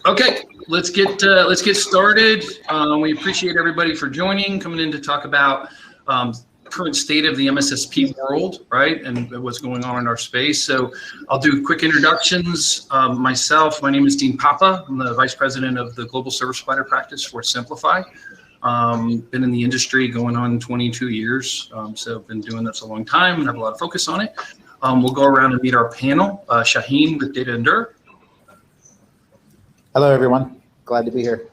Okay, let's get started. We appreciate everybody for joining, coming in to talk about current state of the MSSP world, right, and what's going on in our space. So I'll do quick introductions. Myself, my name is Dean Papa. I'm the Vice President of the Global Service Provider Practice for Simplify. Been in the industry going on 22 years, so I've been doing this a long time and have a lot of focus on it. We'll go around and meet our panel. Shaheen with Data Endure. Hello, everyone. Glad to be here.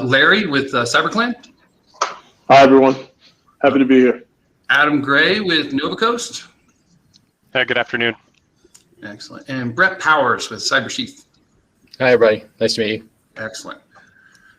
Larry with CyberClan. Hi, everyone. Happy to be here. Adam Gray with NovaCoast. Hey, good afternoon. Excellent. And Brett Powers with CyberSheath. Hi, everybody. Nice to meet you. Excellent.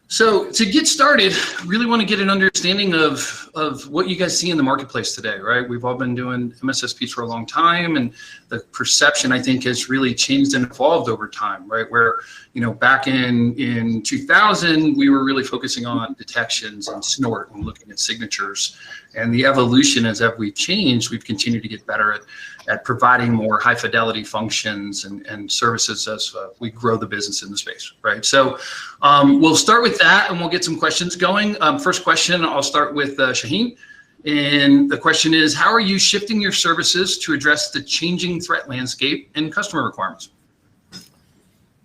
So to get started, really want to get an understanding of what you guys see in the marketplace today, right? We've all been doing MSSPs for a long time, and the perception, I think, has really changed and evolved over time, right? Where, you know, back in 2000, we were really focusing on detections and snort and looking at signatures. And the evolution, as we've changed, we've continued to get better at providing more high fidelity functions and services as we grow the business in the space, right? So we'll start with that and we'll get some questions going. First question, I'll start with Shaheen. And the question is, how are you shifting your services to address the changing threat landscape and customer requirements?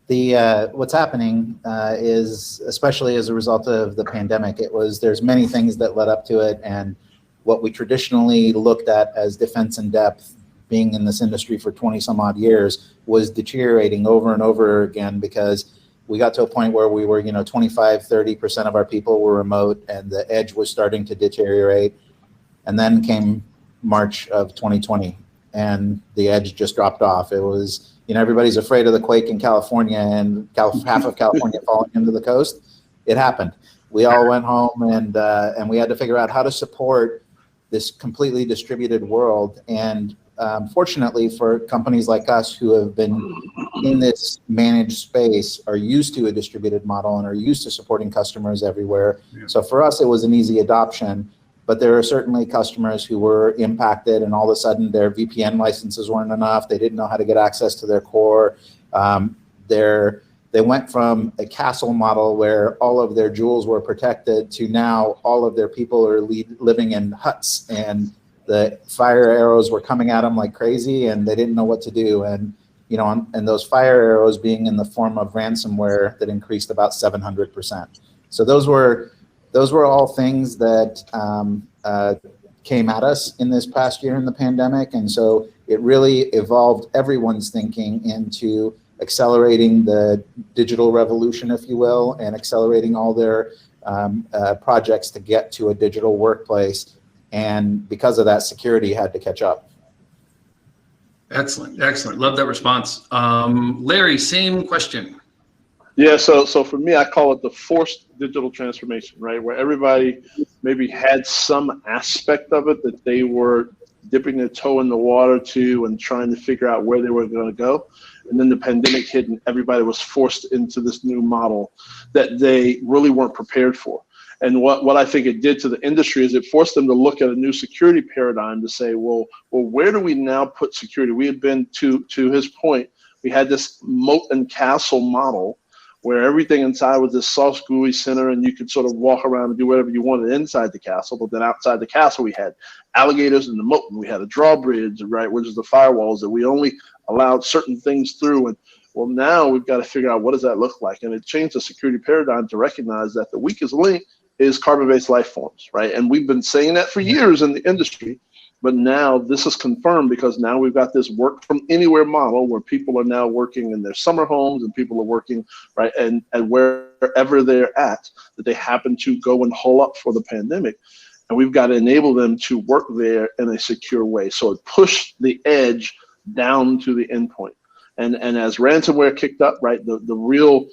What's happening is, especially as a result of the pandemic, there's many things that led up to it, and what we traditionally looked at as defense in depth, being in this industry for 20 some odd years, was deteriorating over and over again, because we got to a point where we were, 25–30% of our people were remote, and the edge was starting to deteriorate. And then came March of 2020, and the edge just dropped off. It was, everybody's afraid of the quake in California, and half of California falling into the coast. It happened. We all went home, and we had to figure out how to support this completely distributed world. And fortunately for companies like us who have been in this managed space, are used to a distributed model and are used to supporting customers everywhere. Yeah. So for us, it was an easy adoption. But there are certainly customers who were impacted, and all of a sudden their VPN licenses weren't enough. They didn't know how to get access to their core. They went from a castle model where all of their jewels were protected to now all of their people are living in huts, and the fire arrows were coming at them like crazy, and they didn't know what to do. And and those fire arrows being in the form of ransomware that increased about 700%. So those were all things that came at us in this past year in the pandemic. And so it really evolved everyone's thinking into accelerating the digital revolution, if you will, and accelerating all their projects to get to a digital workplace. And because of that, security had to catch up. Excellent, excellent. Love that response. Larry, same question. Yeah, so for me, I call it the forced digital transformation, right? Where everybody maybe had some aspect of it that they were dipping their toe in the water to and trying to figure out where they were going to go. And then the pandemic hit and everybody was forced into this new model that they really weren't prepared for. And what I think it did to the industry is it forced them to look at a new security paradigm to say, well, where do we now put security? We had been, to his point, we had this moat and castle model where everything inside was this soft, gooey center, and you could sort of walk around and do whatever you wanted inside the castle. But then outside the castle, we had alligators in the moat, and we had a drawbridge, right, which is the firewalls that we only allowed certain things through. And well, now we've got to figure out what does that look like. And it changed the security paradigm to recognize that the weakest link is carbon-based life forms, right? And we've been saying that for years in the industry. But now this is confirmed because now we've got this work from anywhere model where people are now working in their summer homes and people are working, right, and wherever they're at, that they happen to go and hole up for the pandemic. And we've got to enable them to work there in a secure way. So it pushed the edge down to the endpoint. And as ransomware kicked up, right, the real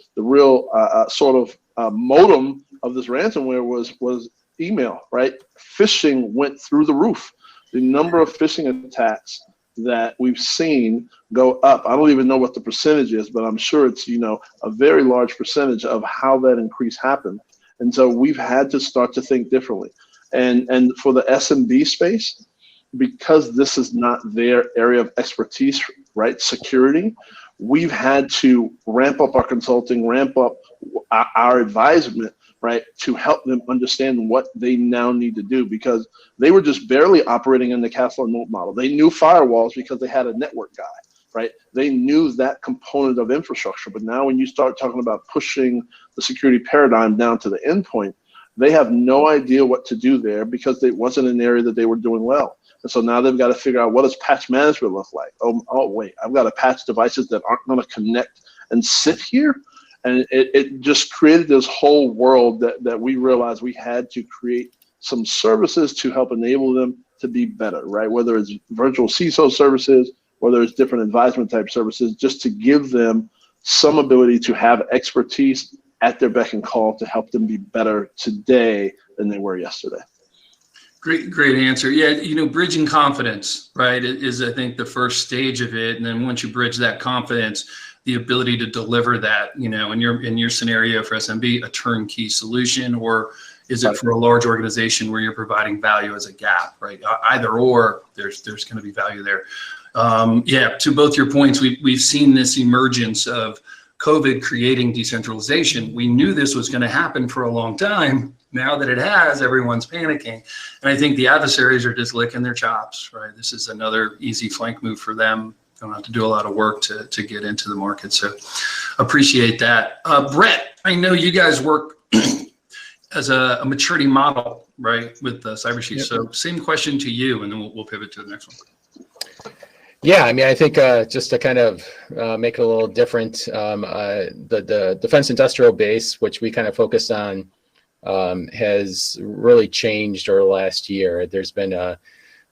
sort of modem of this ransomware was email, right? Phishing went through the roof. The number of phishing attacks that we've seen go up. I don't even know what the percentage is, but I'm sure it's, a very large percentage of how that increase happened. And so we've had to start to think differently. And for the SMB space, because this is not their area of expertise, right, security, we've had to ramp up our consulting, ramp up our advisement, right, to help them understand what they now need to do, because they were just barely operating in the castle and moat model. They knew firewalls because they had a network guy, right? They knew that component of infrastructure. But now when you start talking about pushing the security paradigm down to the endpoint, they have no idea what to do there because it wasn't an area that they were doing well. And so now they've got to figure out, what does patch management look like? Oh wait, I've got to patch devices that aren't going to connect and sit here. And it just created this whole world that we realized we had to create some services to help enable them to be better, right? Whether it's virtual CISO services, whether it's different advisement type services, just to give them some ability to have expertise at their beck and call to help them be better today than they were yesterday. Great answer. Yeah, bridging confidence, right, is I think the first stage of it. And then once you bridge that confidence, the ability to deliver that, in your scenario for SMB, a turnkey solution, or is it for a large organization where you're providing value as a gap, right? Either or, there's going to be value there. To both your points, we've seen this emergence of COVID creating decentralization. We knew this was going to happen for a long time. Now that it has, everyone's panicking. And I think the adversaries are just licking their chops, right? This is another easy flank move for them. Don't have to do a lot of work to get into the market. So appreciate that. Brett, I know you guys work as a maturity model, right, with Cybersheet. Yep. So same question to you, and then we'll pivot to the next one. Yeah, I mean, I think just to kind of make it a little different, the defense industrial base, which we kind of focused on, has really changed over the last year. There's been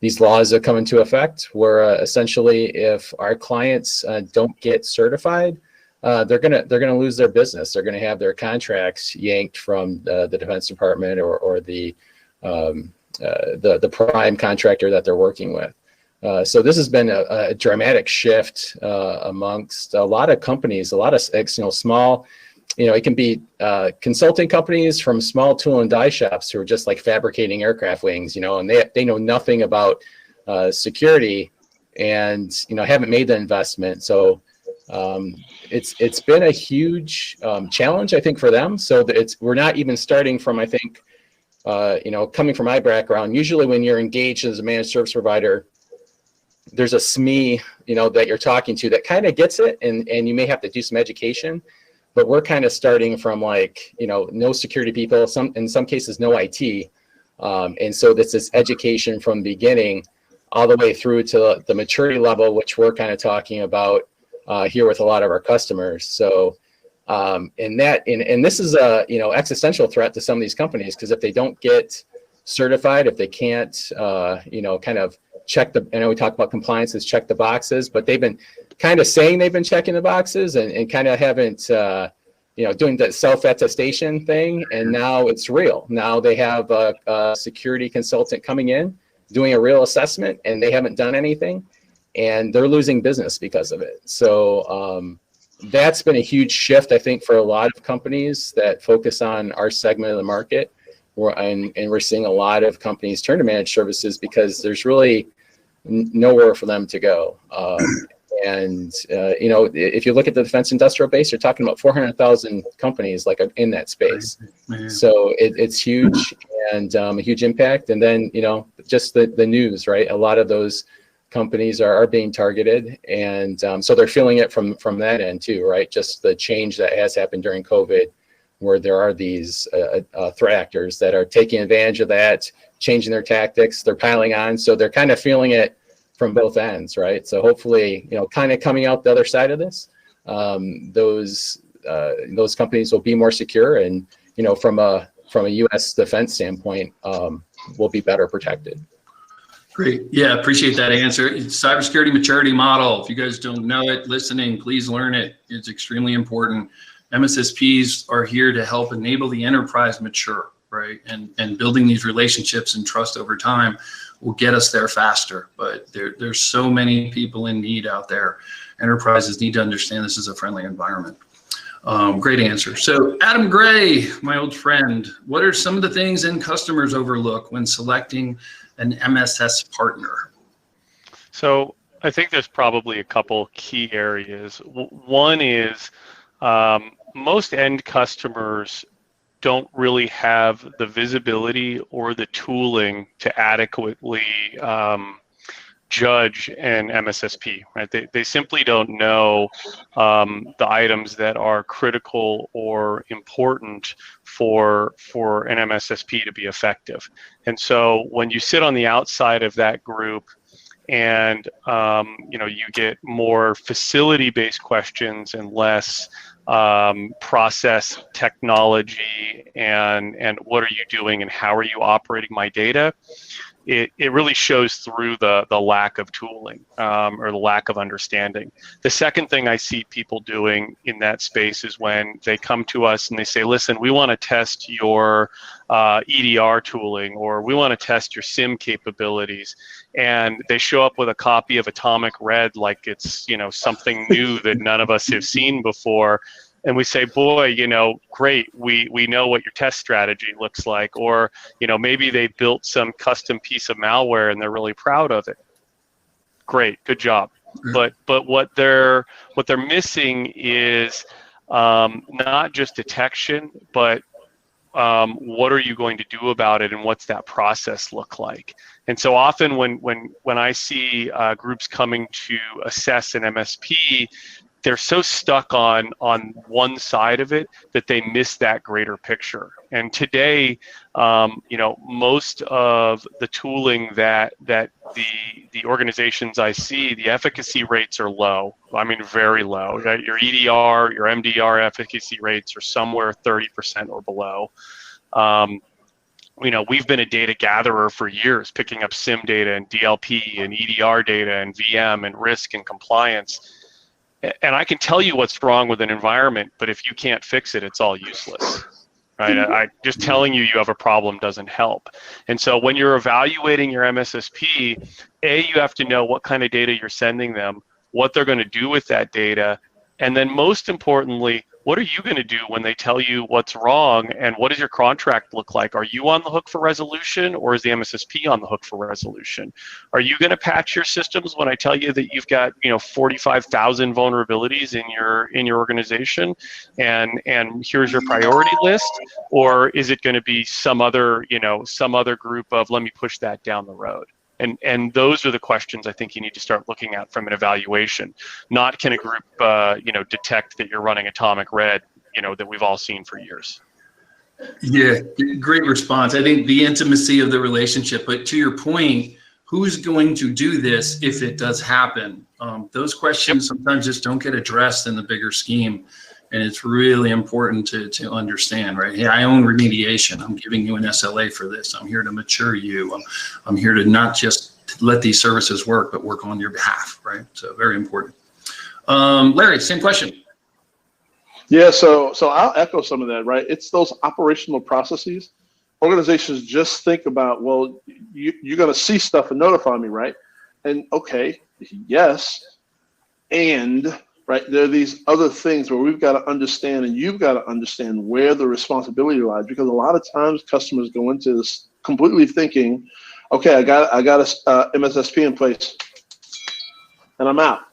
these laws that come into effect where essentially if our clients don't get certified, they're gonna lose their business. They're gonna have their contracts yanked from the Defense Department or the prime contractor that they're working with. So this has been a dramatic shift amongst a lot of companies, a lot of small. It can be consulting companies from small tool and die shops who are just like fabricating aircraft wings, and they know nothing about security and, haven't made the investment. So it's been a huge challenge, I think, for them. So we're not even starting from, I think, coming from my background, usually when you're engaged as a managed service provider, there's a SME, that you're talking to that kind of gets it, and you may have to do some education. But we're kind of starting from no security people, in some cases, no IT. And so this is education from the beginning all the way through to the maturity level, which we're kind of talking about here with a lot of our customers. So, and this is a, existential threat to some of these companies, because if they don't get certified, if they can't, kind of check I know we talk about compliance as check the boxes, but they've been kind of saying they've been checking the boxes and kind of haven't, doing the self-attestation thing. And now it's real. Now they have a security consultant coming in, doing a real assessment, and they haven't done anything, and they're losing business because of it. So that's been a huge shift, I think, for a lot of companies that focus on our segment of the market. And we're seeing a lot of companies turn to managed services because there's really nowhere for them to go. If you look at the defense industrial base, you're talking about 400,000 companies in that space. Man. So it's huge, and a huge impact. And then, just the news, right? A lot of those companies are being targeted. And so they're feeling it from that end too, right? Just the change that has happened during COVID, where there are these threat actors that are taking advantage of that, changing their tactics, they're piling on. So they're kind of feeling it from both ends, right? So hopefully, kind of coming out the other side of this, those companies will be more secure, and, from a U.S. defense standpoint, will be better protected. Great. Yeah, appreciate that answer. It's cybersecurity maturity model. If you guys don't know it, listening, please learn it. It's extremely important. MSSPs are here to help enable the enterprise mature, right? And building these relationships and trust over time will get us there faster. But there's so many people in need out there. Enterprises need to understand this is a friendly environment. Great answer. So Adam Gray, my old friend, what are some of the things end customers overlook when selecting an MSS partner? So I think there's probably a couple key areas. One is most end customers don't really have the visibility or the tooling to adequately judge an MSSP, right? They simply don't know the items that are critical or important for an MSSP to be effective. And so when you sit on the outside of that group and you get more facility-based questions and less process technology and what are you doing and how are you operating my data, it really shows through the lack of tooling or the lack of understanding. The second thing I see people doing in that space is when they come to us and they say, listen, we want to test your EDR tooling, or we want to test your SIM capabilities. And they show up with a copy of Atomic Red like it's something new that none of us have seen before. And we say, boy, great, we know what your test strategy looks like. Or, maybe they built some custom piece of malware and they're really proud of it. Great, good job. But what they're missing is not just detection, but what are you going to do about it and what's that process look like? And so often when I see groups coming to assess an MSP, they're so stuck on one side of it that they miss that greater picture. And today, most of the tooling that the organizations I see, the efficacy rates are low. I mean, very low. Your EDR, your MDR efficacy rates are somewhere 30% or below. We've been a data gatherer for years, picking up SIM data and DLP and EDR data and VM and risk and compliance. And I can tell you what's wrong with an environment, but if you can't fix it, it's all useless, right? Just telling you have a problem doesn't help. And so when you're evaluating your MSSP, you have to know what kind of data you're sending them, what they're going to do with that data, and then most importantly, what are you going to do when they tell you what's wrong, and what does your contract look like? Are you on the hook for resolution, or is the MSSP on the hook for resolution? Are you going to patch your systems when I tell you that you've got 45,000 vulnerabilities in your organization, and here's your priority list, or is it going to be some other group of let me push that down the road? And those are the questions I think you need to start looking at from an evaluation. Not can a group detect that you're running Atomic Red, that we've all seen for years. Yeah, great response. I think the intimacy of the relationship, but to your point, who's going to do this if it does happen? Those questions sometimes just don't get addressed in the bigger scheme. And it's really important to understand, right? Hey, I own remediation. I'm giving you an SLA for this. I'm here to mature you. I'm here to not just let these services work, but work on your behalf, right? So very important. Larry, same question. Yeah, so I'll echo some of that, right? It's those operational processes. Organizations just think about, well, you're going to see stuff and notify me, right? And okay, yes, and right, there are these other things where we've got to understand, and you've got to understand where the responsibility lies, because a lot of times customers go into this completely thinking, okay, I got a MSSP in place, and I'm out,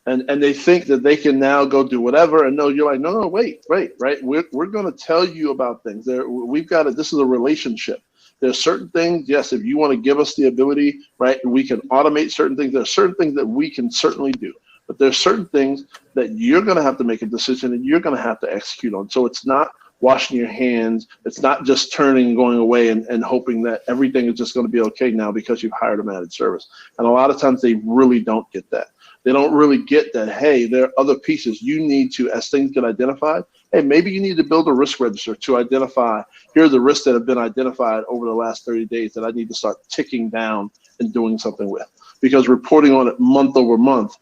and they think that they can now go do whatever. And no, you're like, no, wait, right? We're going to tell you about things. This is a relationship. There's certain things, yes, if you want to give us the ability, right, we can automate certain things. There's certain things that we can certainly do. But there's certain things that you're going to have to make a decision and you're going to have to execute on. So it's not washing your hands. It's not just turning and going away and hoping that everything is just going to be okay now because you've hired a managed service. And a lot of times they really don't get that. They don't really get that, hey, there are other pieces you need to, as things get identified, hey, maybe you need to build a risk register to identify, here are the risks that have been identified over the last 30 days that I need to start ticking down and doing something with. Because reporting on it month over month,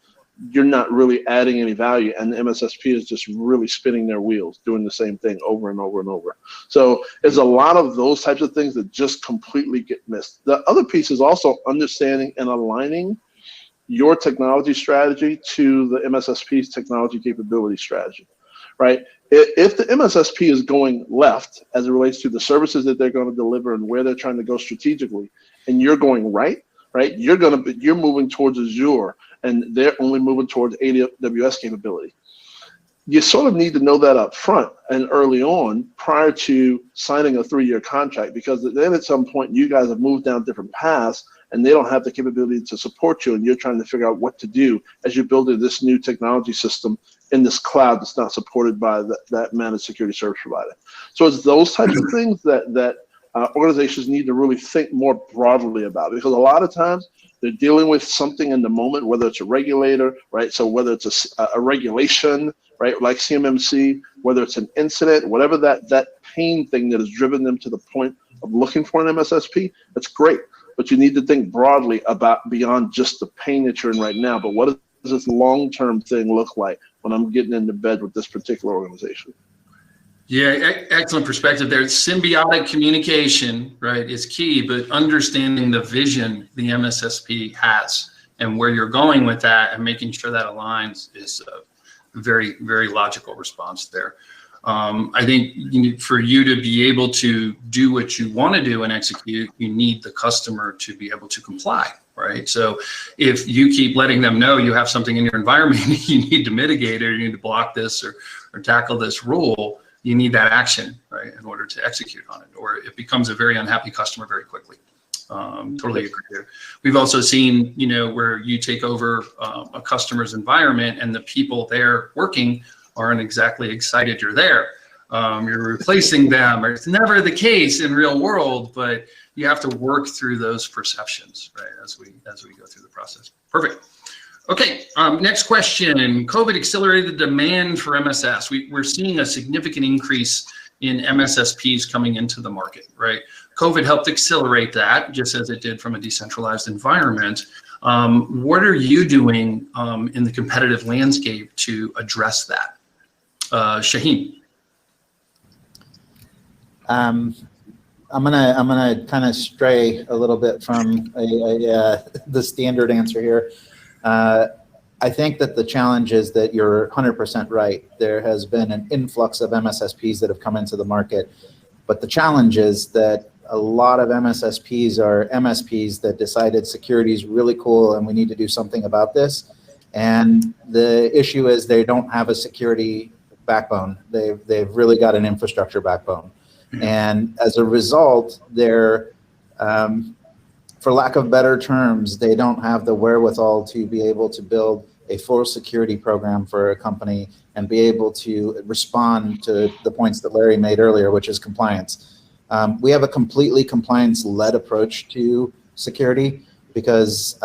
you're not really adding any value, and the MSSP is just really spinning their wheels, doing the same thing over and over and over. So there's a lot of those types of things that just completely get missed. The other piece is also understanding and aligning your technology strategy to the MSSP's technology capability strategy, right? If the MSSP is going left as it relates to the services that they're going to deliver and where they're trying to go strategically, and you're going right, right? You're moving towards Azure, and they're only moving towards AWS capability. You sort of need to know that up front and early on prior to signing a 3-year contract, because then at some point you guys have moved down different paths and they don't have the capability to support you, and you're trying to figure out what to do as you're building this new technology system in this cloud that's not supported by that managed security service provider. So it's those types of things that organizations need to really think more broadly about, because a lot of times they're dealing with something in the moment, whether it's a regulator, right? So whether it's a regulation, right, like CMMC, whether it's an incident, whatever that pain thing that has driven them to the point of looking for an MSSP, that's great. But you need to think broadly about beyond just the pain that you're in right now, but what does this long-term thing look like when I'm getting into bed with this particular organization? Yeah, excellent perspective there. Symbiotic communication, right, is key, but understanding the vision the MSSP has and where you're going with that and making sure that aligns is a very, very logical response there. I think for you to be able to do what you want to do and execute, you need the customer to be able to comply, right? So if you keep letting them know you have something in your environment, you need to mitigate it, or you need to block this or tackle this rule, you need that action, right, in order to execute on it, or it becomes a very unhappy customer very quickly. Totally agree there. We've also seen, where you take over a customer's environment and the people there working aren't exactly excited you're there. You're replacing them, or it's never the case in real world, but you have to work through those perceptions, right, as we go through the process. Perfect. Okay, next question. COVID accelerated the demand for MSS. We're seeing a significant increase in MSSPs coming into the market, right? COVID helped accelerate that, just as it did from a decentralized environment. What are you doing in the competitive landscape to address that? Shaheen. I'm gonna kind of stray a little bit from the standard answer here. I think that the challenge is that you're 100% right. There has been an influx of MSSPs that have come into the market, but the challenge is that a lot of MSSPs are MSPs that decided security is really cool and we need to do something about this. And the issue is they don't have a security backbone. They've really got an infrastructure backbone. And as a result, they're, for lack of better terms, they don't have the wherewithal to be able to build a full security program for a company and be able to respond to the points that Larry made earlier, which is compliance. We have a completely compliance-led approach to security, because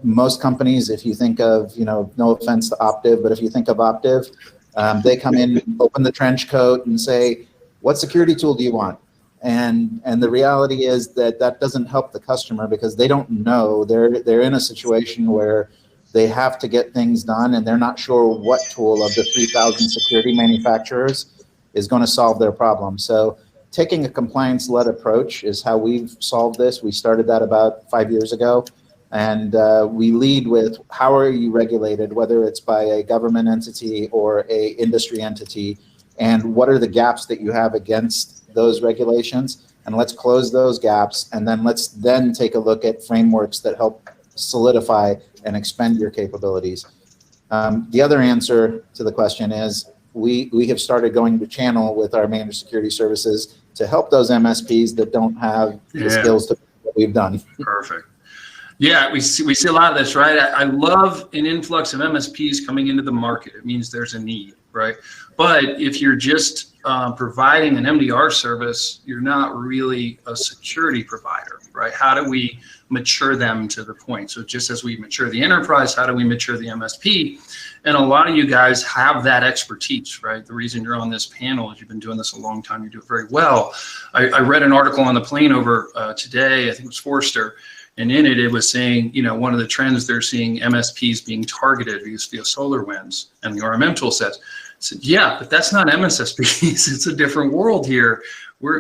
most companies, if you think of, no offense to Optiv, but if you think of Optiv, they come in, open the trench coat and say, what security tool do you want? And the reality is that doesn't help the customer, because they don't know. They're in a situation where they have to get things done and they're not sure what tool of the 3,000 security manufacturers is going to solve their problem. So taking a compliance-led approach is how we've solved this. We started that about 5 years ago. And we lead with, how are you regulated, whether it's by a government entity or a industry entity, and what are the gaps that you have against those regulations, and let's close those gaps, and then let's take a look at frameworks that help solidify and expand your capabilities. The other answer to the question is we have started going to channel with our managed security services to help those MSPs that don't have the skills to do what we've done. Perfect. Yeah, we see a lot of this, right? I love an influx of MSPs coming into the market. It means there's a need, right? But if you're just providing an MDR service, you're not really a security provider, right? How do we mature them to the point? So just as we mature the enterprise, how do we mature the MSP? And a lot of you guys have that expertise, right? The reason you're on this panel is you've been doing this a long time. You do it very well. I read an article on the plane over today, I think it was Forrester, and in it, it was saying, one of the trends they're seeing MSPs being targeted via SolarWinds, and the RMM tool said, yeah, but that's not MSSPs. It's a different world here.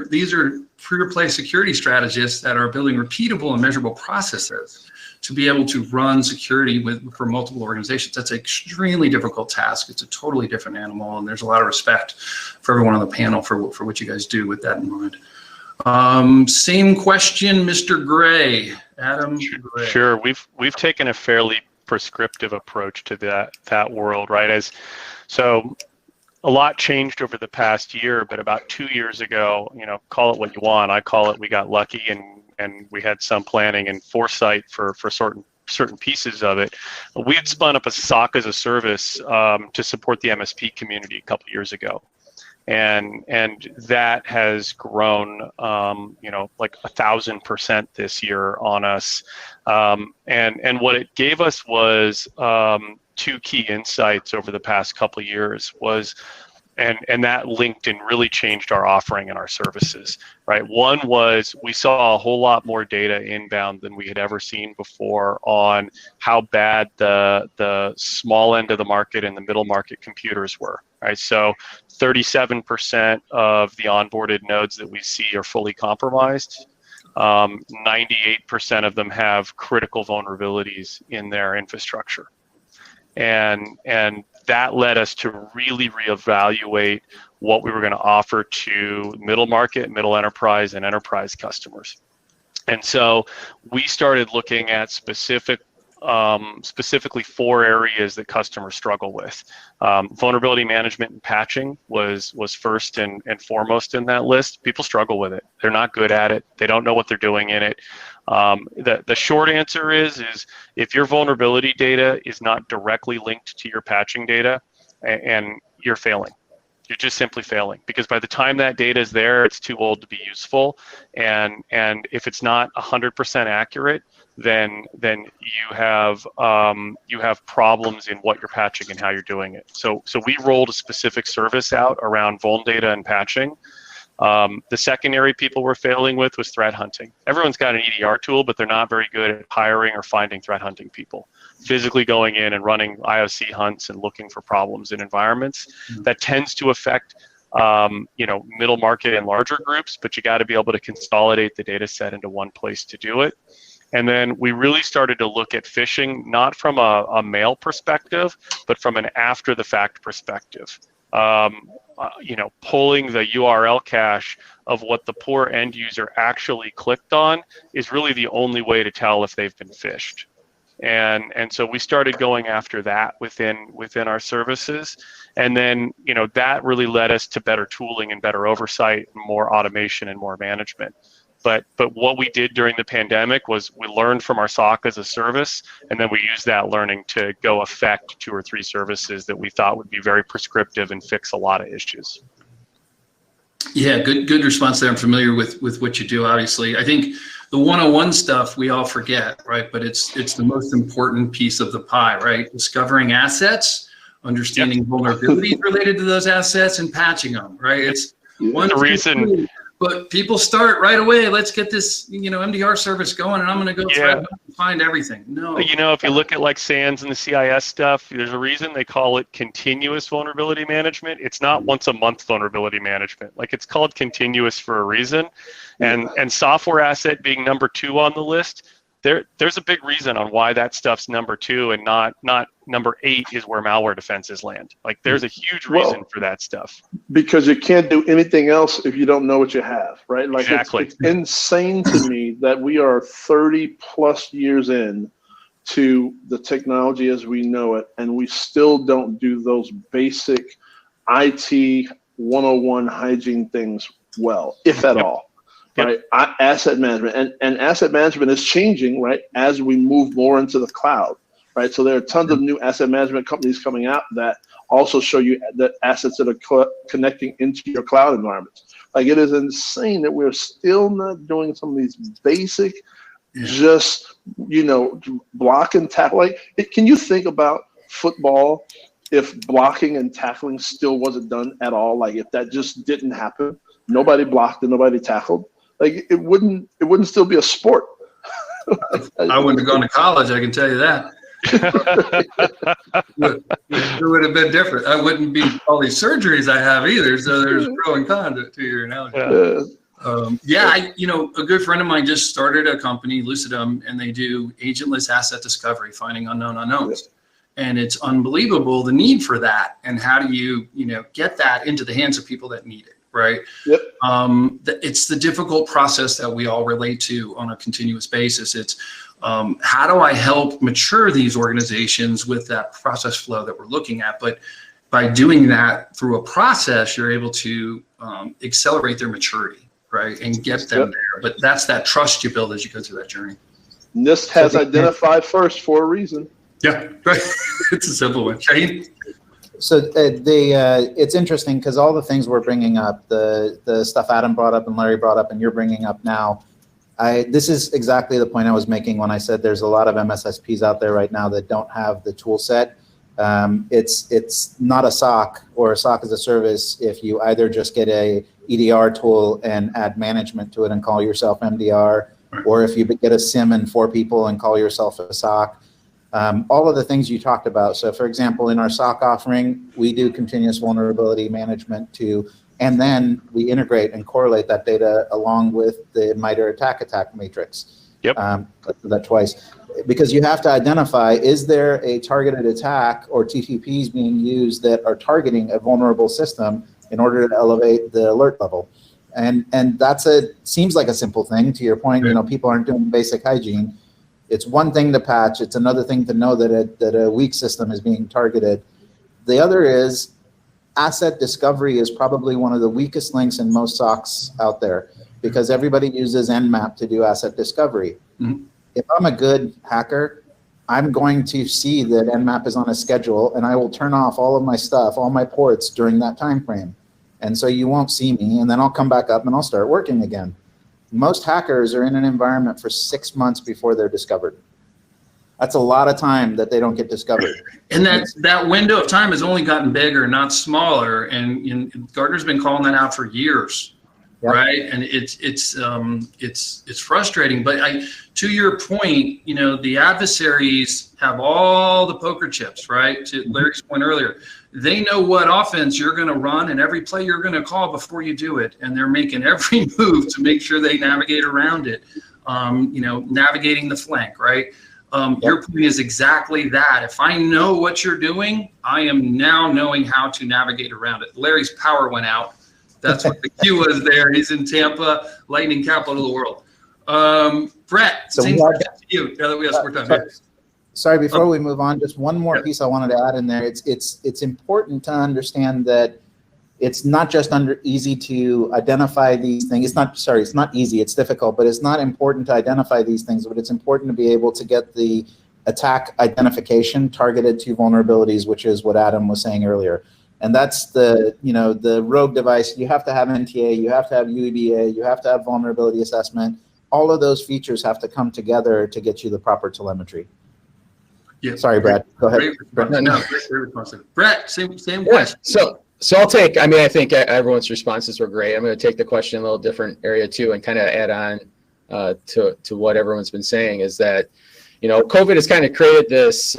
These are pure play security strategists that are building repeatable and measurable processes to be able to run security for multiple organizations. That's an extremely difficult task. It's a totally different animal, and there's a lot of respect for everyone on the panel for what you guys do with that in mind. Same question, Mr. Gray. Adam Gray. Sure, we've taken a fairly prescriptive approach to that world, right? So a lot changed over the past year, but about 2 years ago, call it what you want. I call it we got lucky and we had some planning and foresight for certain pieces of it. We had spun up a SOC as a service to support the MSP community a couple years ago. And that has grown, like 1,000% this year on us. And what it gave us was two key insights over the past couple of years was, and that linked and really changed our offering and our services, right? One was we saw a whole lot more data inbound than we had ever seen before on how bad the small end of the market and the middle market computers were, right? So 37% of the onboarded nodes that we see are fully compromised. 98% of them have critical vulnerabilities in their infrastructure. And that led us to really reevaluate what we were going to offer to middle market, middle enterprise, and enterprise customers. And so we started looking at specifically 4 areas that customers struggle with. Vulnerability management and patching was first and foremost in that list. People struggle with it. They're not good at it. They don't know what they're doing in it. The short answer is if your vulnerability data is not directly linked to your patching data, and you're failing. You're just simply failing, because by the time that data is there, it's too old to be useful. And if it's not 100% accurate, then you have problems in what you're patching and how you're doing it. So we rolled a specific service out around vuln data and patching. The second area people were failing with was threat hunting. Everyone's got an EDR tool, but they're not very good at hiring or finding threat hunting people. Physically going in and running IOC hunts and looking for problems in environments. That tends to affect middle market and larger groups, but you got to be able to consolidate the data set into one place to do it. And then we really started to look at phishing, not from a mail perspective, but from an after the fact perspective. Pulling the URL cache of what the poor end user actually clicked on is really the only way to tell if they've been phished. And so we started going after that within our services. And then, that really led us to better tooling and better oversight, more automation and more management. But what we did during the pandemic was we learned from our SOC as a service, and then we used that learning to go affect 2 or 3 services that we thought would be very prescriptive and fix a lot of issues. Yeah, good response there. I'm familiar with what you do, obviously. I think the 101 stuff we all forget, right? But it's the most important piece of the pie, right? Discovering assets, understanding vulnerabilities related to those assets, and patching them, right? It's one reason. But people start right away. Let's get this, MDR service going, and I'm going to go try to find everything. No. If you look at like SANS and the CIS stuff, there's a reason they call it continuous vulnerability management. It's not once a month vulnerability management. Like, it's called continuous for a reason. And software asset being number 2 on the list, there's a big reason on why that stuff's number 2 and not number 8 is where malware defenses land. Like, there's a huge reason for that stuff. Because you can't do anything else if you don't know what you have, right? Like, exactly. It's insane to me that we are 30 plus years in to the technology as we know it, and we still don't do those basic IT 101 hygiene things well, if at all. Right, asset management, and asset management is changing, right, as we move more into the cloud, right? So there are tons of new asset management companies coming out that also show you the assets that are connecting into your cloud environments. Like, it is insane that we're still not doing some of these basic, just block and tackle. Like, can you think about football if blocking and tackling still wasn't done at all? Like, if that just didn't happen, nobody blocked and nobody tackled. Like, it wouldn't still be a sport. I wouldn't have gone to college, I can tell you that. It would have been different. I wouldn't be all these surgeries I have either. So there's pro and con to your analogy. A good friend of mine just started a company, Lucidum, and they do agentless asset discovery, finding unknown unknowns. And it's unbelievable the need for that. And how do you, get that into the hands of people that need it? right? Yep. It's the difficult process that we all relate to on a continuous basis. It's how do I help mature these organizations with that process flow that we're looking at? But by doing that through a process, you're able to accelerate their maturity, right? And get them there. But that's that trust you build as you go through that journey. NIST has identified first for a reason. Yeah, right. It's a simple one. Shaheen? So it's interesting because all the things we're bringing up, the stuff Adam brought up and Larry brought up and you're bringing up now, this is exactly the point I was making when I said there's a lot of MSSPs out there right now that don't have the tool set. It's not a SOC or a SOC as a service if you either just get a EDR tool and add management to it and call yourself MDR, or if you get a SIM and 4 people and call yourself a SOC. All of the things you talked about. So for example, in our SOC offering, we do continuous vulnerability management and then we integrate and correlate that data along with the MITRE attack matrix. Yep. That twice. Because you have to identify, is there a targeted attack or TTPs being used that are targeting a vulnerable system in order to elevate the alert level? And seems like a simple thing. To your point, people aren't doing basic hygiene. It's one thing to patch. It's another thing to know that a weak system is being targeted. The other is asset discovery is probably one of the weakest links in most SOCs out there because everybody uses Nmap to do asset discovery. Mm-hmm. If I'm a good hacker, I'm going to see that Nmap is on a schedule and I will turn off all of my stuff, all my ports during that time frame. And so you won't see me, and then I'll come back up and I'll start working again. Most hackers are in an environment for 6 months before they're discovered. That's a lot of time that they don't get discovered. And that window of time has only gotten bigger, not smaller. And Gartner's been calling that out for years, right? And it's frustrating. But to your point, the adversaries have all the poker chips, right? To Larry's point earlier, they know what offense you're going to run and every play you're going to call before you do it, and they're making every move to make sure they navigate around it. Navigating the flank, right? Your point is exactly that. If I know what you're doing, I am now knowing how to navigate around it. Larry's power went out. That's what the cue was there. He's in Tampa, lightning capital of the world. Brett, same question to you now that we have more time here. Sorry, before we move on, just one more piece I wanted to add in there. It's important to understand that it's not just easy to identify these things. It's not easy, it's difficult, but it's not important to identify these things, but it's important to be able to get the attack identification targeted to vulnerabilities, which is what Adam was saying earlier. And that's the rogue device. You have to have NTA, you have to have UEBA, you have to have vulnerability assessment. All of those features have to come together to get you the proper telemetry. Yeah. Sorry, Brad. Go ahead. Great response. Brett, same question. So I'll take, I think everyone's responses were great. I'm going to take the question in a little different area too and kind of add on to what everyone's been saying is that, COVID has kind of created this,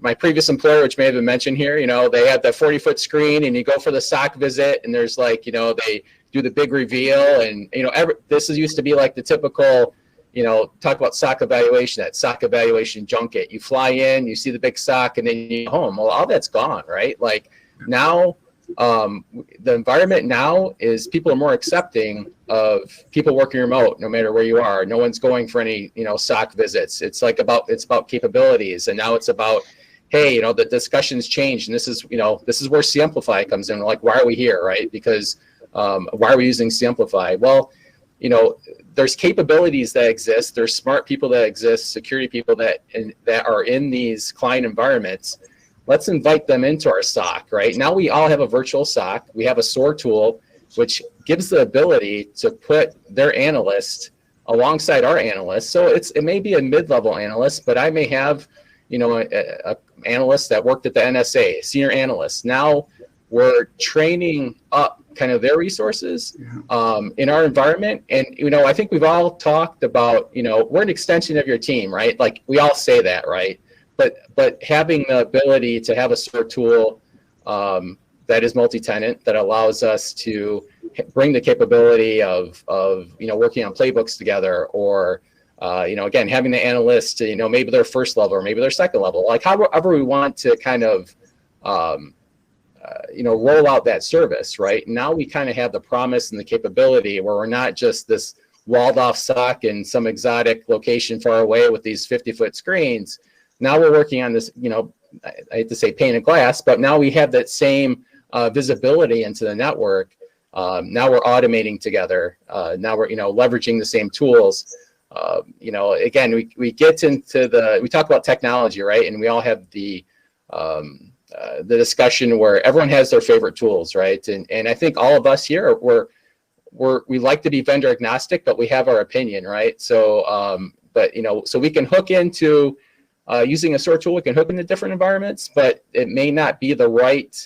my previous employer, which may have been mentioned here, they have that 40-foot screen and you go for the SOC visit and there's they do the big reveal and, this used to be like the typical, talk about SOC evaluation, that SOC evaluation junket. You fly in, you see the big SOC, and then you go home. Well, all that's gone, right? Like now, the environment now is people are more accepting of people working remote, no matter where you are. No one's going for any, SOC visits. It's about capabilities, and now it's about, hey, the discussion's changed, and this is where Samplify comes in. Like, why are we here, right? Because why are we using Samplify? Well, there's capabilities that exist. There's smart people that exist, security people that are in these client environments. Let's invite them into our SOC, right? Now we all have a virtual SOC. We have a SOAR tool, which gives the ability to put their analyst alongside our analyst. So it may be a mid-level analyst, but I may have, a analyst that worked at the NSA, senior analyst. Now we're training up kind of their resources in our environment. And, I think we've all talked about, we're an extension of your team, right? Like we all say that, right? But having the ability to have a SOAR tool that is multi-tenant, that allows us to bring the capability of working on playbooks together, or, again, having the analyst, maybe their first level or maybe their second level, like however we want to kind of, roll out that service, right? Now we kind of have the promise and the capability where we're not just this walled off SOC in some exotic location far away with these 50-foot screens. Now we're working on this, I hate to say pane of glass, but now we have that same visibility into the network. Now we're automating together. Now we're, leveraging the same tools. Again, we get into we talk about technology, right? And we all have the discussion where everyone has their favorite tools, right? And I think all of us here, we like to be vendor agnostic, but we have our opinion, right? So, so we can hook into using a SOAR tool, we can hook into different environments, but it may not be the right,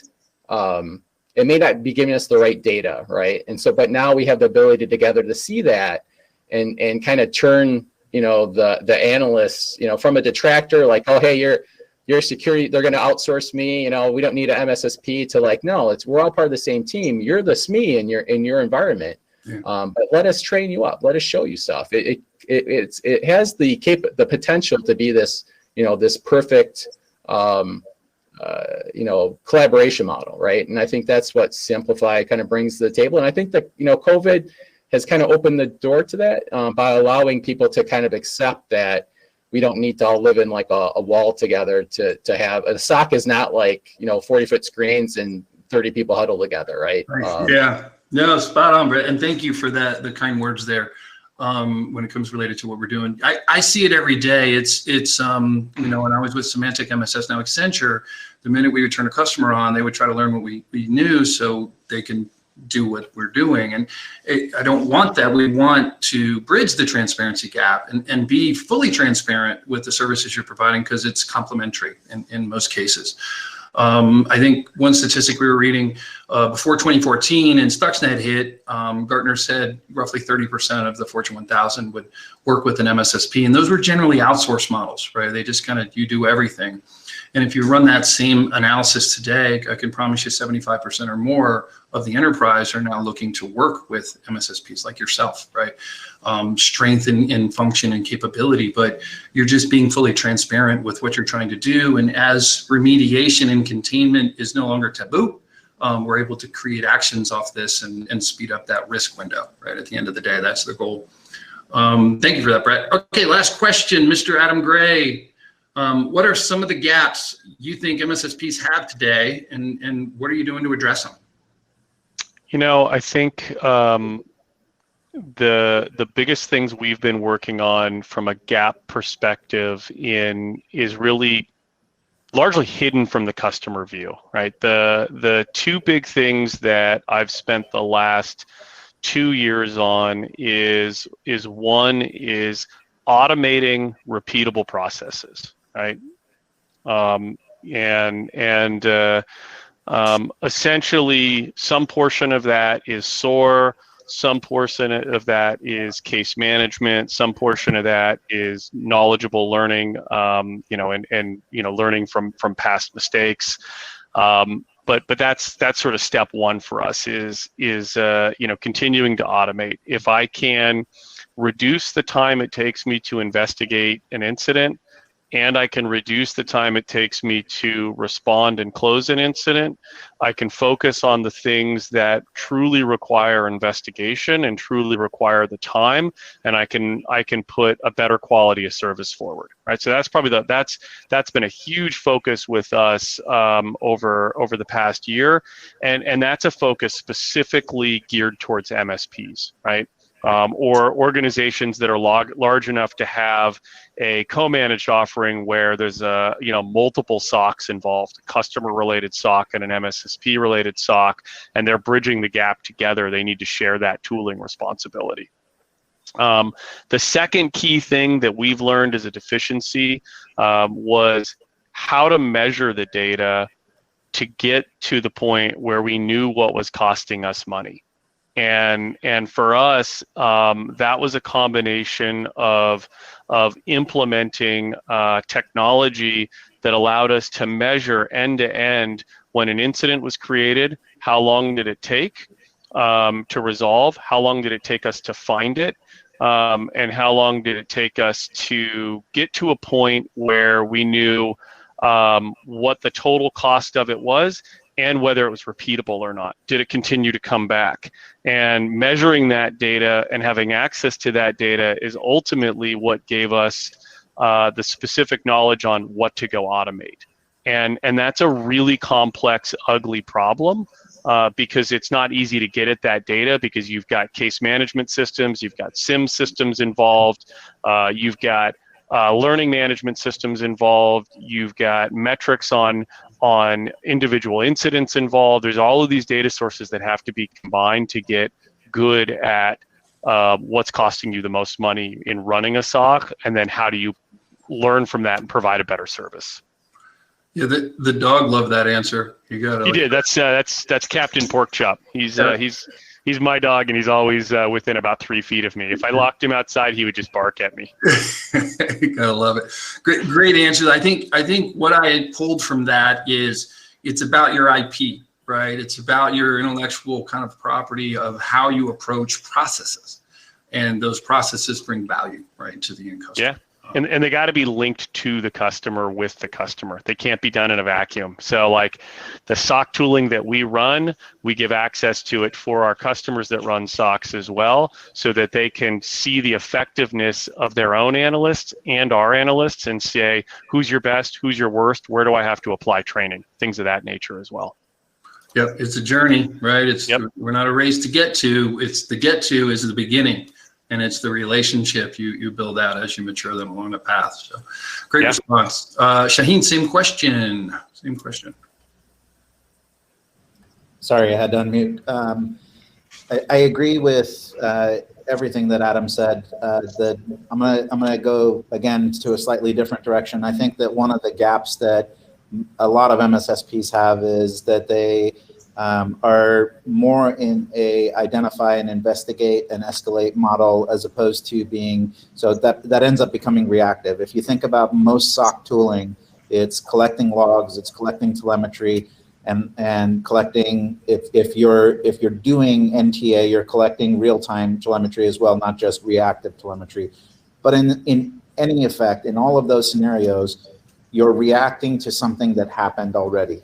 it may not be giving us the right data, right? And so, but now we have the ability together to see that and kind of turn, the analysts, from a detractor, like, oh, hey, you're security, they're going to outsource me, we don't need an MSSP, to like, no, we're all part of the same team. You're the SME in your environment. Yeah. But let us train you up. Let us show you stuff. It has the potential to be this, this perfect, collaboration model, right? And I think that's what Simplify kind of brings to the table. And I think that, COVID has kind of opened the door to that by allowing people to kind of accept that we don't need to all live in like a wall together to have a SOC is not like, 40-foot screens and 30 people huddle together, right? Yeah, no, spot on, Brett. And thank you for the kind words there. When it comes related to what we're doing, I see it every day. It's when I was with Symantec, MSS, now Accenture, the minute we would turn a customer on, they would try to learn what we knew so they can do what we're doing. And I don't want that. We want to bridge the transparency gap and be fully transparent with the services you're providing, because it's complementary in most cases. I think one statistic we were reading before 2014 and Stuxnet hit, Gartner said roughly 30% of the Fortune 1000 would work with an MSSP, and those were generally outsourced models, right? They just you do everything. And if you run that same analysis today, I can promise you 75% or more of the enterprise are now looking to work with MSSPs like yourself, right? Strength in function and capability, but you're just being fully transparent with what you're trying to do. And as remediation and containment is no longer taboo, we're able to create actions off this and speed up that risk window, right? At the end of the day, that's the goal. Thank you for that, Brett. Okay, last question, Mr. Adam Gray. What are some of the gaps you think MSSPs have today, and what are you doing to address them? I think the biggest things we've been working on from a gap perspective is really largely hidden from the customer view, right? The two big things that I've spent the last 2 years on is one is automating repeatable processes, right? Essentially, some portion of that is SOAR, some portion of that is case management, some portion of that is knowledgeable learning, learning from past mistakes. But that's sort of step one for us is continuing to automate. If I can reduce the time it takes me to investigate an incident, and I can reduce the time it takes me to respond and close an incident, I can focus on the things that truly require investigation and truly require the time, and I can put a better quality of service forward, right? So that's probably that's been a huge focus with us over the past year, and that's a focus specifically geared towards MSPs, right? Or organizations that are large enough to have a co-managed offering where there's multiple SOCs involved, a customer-related SOC and an MSSP-related SOC, and they're bridging the gap together. They need to share that tooling responsibility. The second key thing that we've learned as a deficiency was how to measure the data to get to the point where we knew what was costing us money. And for us, that was a combination of implementing technology that allowed us to measure end to end when an incident was created, how long did it take to resolve, how long did it take us to find it, and how long did it take us to get to a point where we knew what the total cost of it was, and whether it was repeatable or not. Did it continue to come back? And measuring that data and having access to that data is ultimately what gave us the specific knowledge on what to go automate. And that's a really complex, ugly problem because it's not easy to get at that data because you've got case management systems, you've got SIM systems involved, you've got learning management systems involved, you've got metrics on individual incidents involved. There's all of these data sources that have to be combined to get good at what's costing you the most money in running a SOC, and then how do you learn from that and provide a better service. Yeah, the dog loved that answer. You got it. He did. That's Captain Porkchop. He's my dog, and he's always within about 3 feet of me. If I locked him outside, he would just bark at me. You gotta love it. Great answer. I think what I pulled from that is it's about your IP, right? It's about your intellectual kind of property of how you approach processes, and those processes bring value, right, to the end customer. Yeah. And they got to be linked to the customer with the customer. They can't be done in a vacuum. So like the SOC tooling that we run, we give access to it for our customers that run SOCs as well, so that they can see the effectiveness of their own analysts and our analysts and say, who's your best, who's your worst, where do I have to apply training, things of that nature as well. Yep, it's a journey, right? We're not a race to get to. It's the get to is the beginning. And it's the relationship you build out as you mature them along the path. So great response. Shaheen, same question. Sorry, I had to unmute. I agree with everything that Adam said. That I'm gonna go again to a slightly different direction. I think that one of the gaps that a lot of MSSPs have is that they are more in a identify and investigate and escalate model as opposed to being, so that ends up becoming reactive. If you think about most SOC tooling, it's collecting logs, it's collecting telemetry, and collecting, if you're doing NTA, you're collecting real-time telemetry as well, not just reactive telemetry. But in any effect, in all of those scenarios, you're reacting to something that happened already,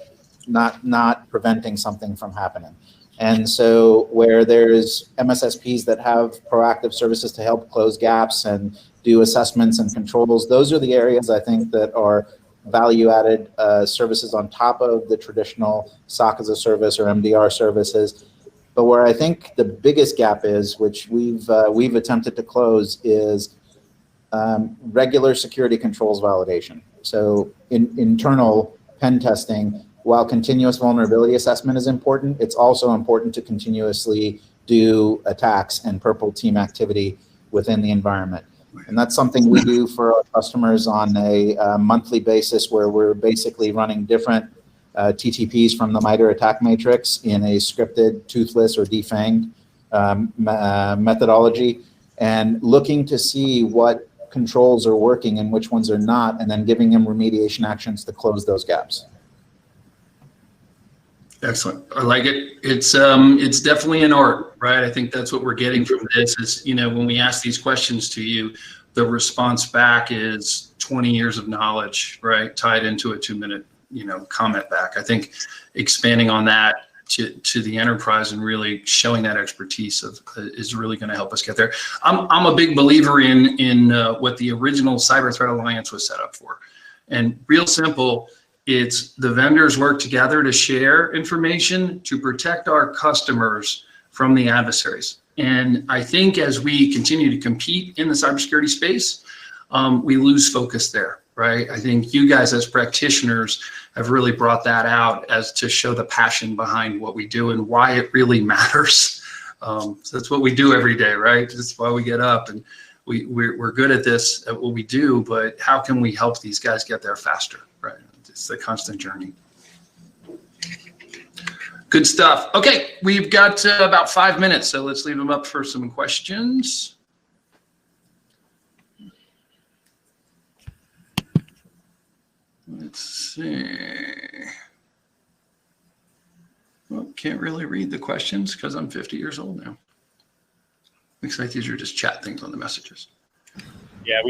not preventing something from happening. And so where there's MSSPs that have proactive services to help close gaps and do assessments and controls, those are the areas I think that are value-added services on top of the traditional SOC as a service or MDR services. But where I think the biggest gap is, which we've attempted to close, is regular security controls validation. So in internal pen testing, while continuous vulnerability assessment is important, it's also important to continuously do attacks and purple team activity within the environment. And that's something we do for our customers on a monthly basis, where we're basically running different TTPs from the MITRE ATT&CK matrix in a scripted, toothless, or defanged methodology, and looking to see what controls are working and which ones are not, and then giving them remediation actions to close those gaps. Excellent. I like it. It's definitely an art, right? I think that's what we're getting from this is, when we ask these questions to you, the response back is 20 years of knowledge, right? Tied into a 2-minute, comment back. I think expanding on that to the enterprise and really showing that expertise is really going to help us get there. I'm a big believer in what the original Cyber Threat Alliance was set up for. And real simple, it's the vendors work together to share information to protect our customers from the adversaries. And I think as we continue to compete in the cybersecurity space, we lose focus there, right? I think you guys as practitioners have really brought that out as to show the passion behind what we do and why it really matters. So that's what we do every day, right? That's why we get up, and we're good at this, at what we do, but how can we help these guys get there faster, right? It's a constant journey. Good stuff. Okay, we've got about 5 minutes, so let's leave them up for some questions. Let's see. Well, can't really read the questions because I'm 50 years old now. Looks like these are just chat things on the messages. Yeah,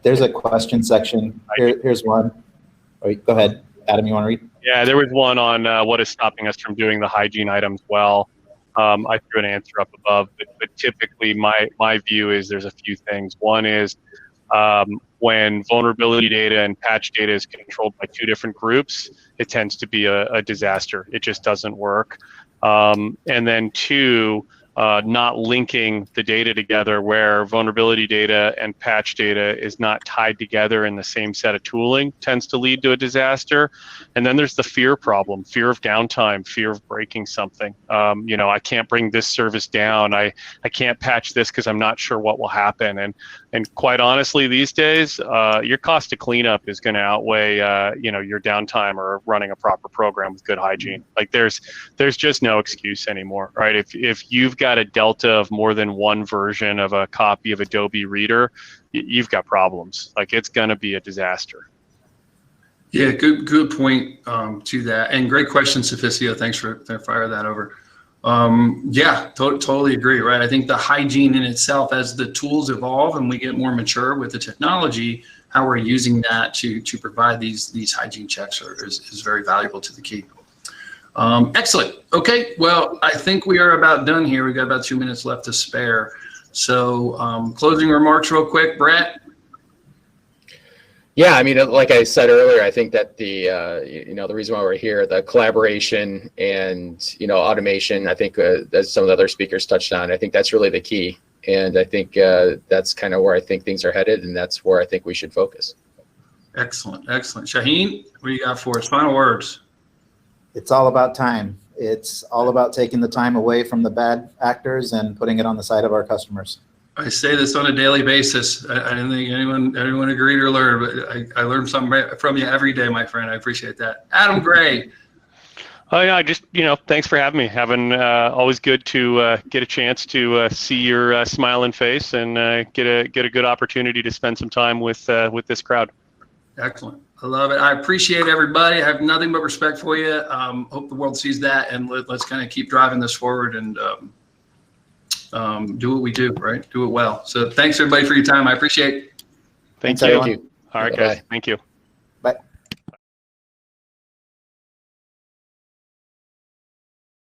there's a question section. Here's one. Go ahead, Adam. You want to read? Yeah, there was one on what is stopping us from doing the hygiene items well. I threw an answer up above, but typically my view is there's a few things. One is when vulnerability data and patch data is controlled by two different groups, it tends to be a disaster. It just doesn't work. And then two, not linking the data together, where vulnerability data and patch data is not tied together in the same set of tooling, tends to lead to a disaster. And then there's the fear problem, fear of downtime, fear of breaking something. I can't bring this service down. I can't patch this because I'm not sure what will happen. And quite honestly, these days, your cost to cleanup is going to outweigh your downtime or running a proper program with good hygiene. Like there's just no excuse anymore, right? If you've got a delta of more than one version of a copy of Adobe Reader, you've got problems. Like it's going to be a disaster. Yeah, good point to that, and great question, Sophicio. Thanks for firing that over. Totally agree. Right, I think the hygiene in itself, as the tools evolve and we get more mature with the technology, how we're using that to provide these hygiene checks is very valuable to the key. Excellent. Okay, well, I think we are about done here. We've got about 2 minutes left to spare. So closing remarks real quick, Brett. Yeah, I mean, like I said earlier, I think that the reason why we're here, the collaboration and automation, I think as some of the other speakers touched on, I think that's really the key, and I think that's kind of where I think things are headed, and that's where I think we should focus. Excellent. Shaheen, what do you got for us? Final words. It's all about time. It's all about taking the time away from the bad actors and putting it on the side of our customers. I say this on a daily basis. I don't think anyone agreed or learned, but I learn something from you every day, my friend. I appreciate that. Adam Gray. Oh yeah, just thanks for having me. Always good to get a chance to see your smiling face and get a good opportunity to spend some time with this crowd. Excellent. I love it. I appreciate everybody. I have nothing but respect for you. Hope the world sees that, and let's kind of keep driving this forward and do what we do, right? Do it well. So thanks everybody for your time. I appreciate it. Thank Thanks, you. everyone. All right, Bye-bye. guys. Thank you.